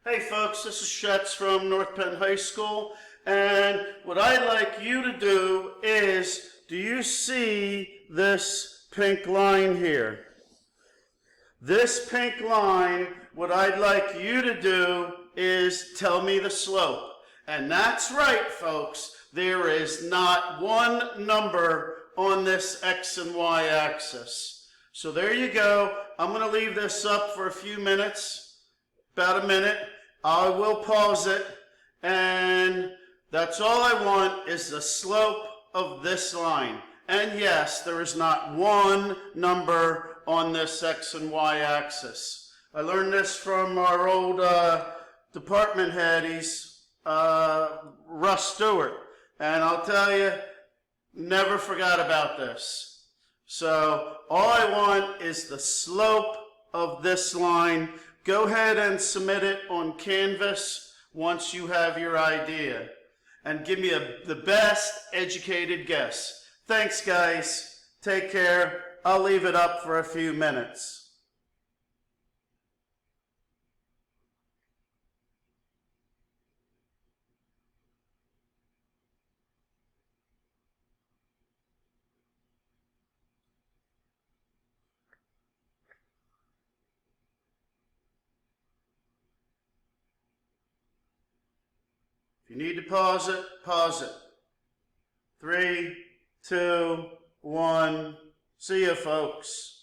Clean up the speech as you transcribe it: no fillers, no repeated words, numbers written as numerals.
Hey folks, this is Schatz from North Penn High School, and what I'd like you to do is, do you see this pink line here? This pink line, what I'd like you to do is tell me the slope. And that's right, folks, there is not one number on this X and Y axis. So there you go. I'm going to leave this up for a few minutes, about a minute. I will pause it, and that's all I want is the slope of this line. And yes, there is not one number on this X and Y axis. I learned this from our old department head. He's Russ Stewart. And I'll tell you, never forgot about this. So all I want is the slope of this line. Go ahead and submit it on Canvas once you have your idea. And give me the best educated guess. Thanks, guys. Take care. I'll leave it up for a few minutes. If you need to pause it, pause it. 3, 2, 1. See ya, folks.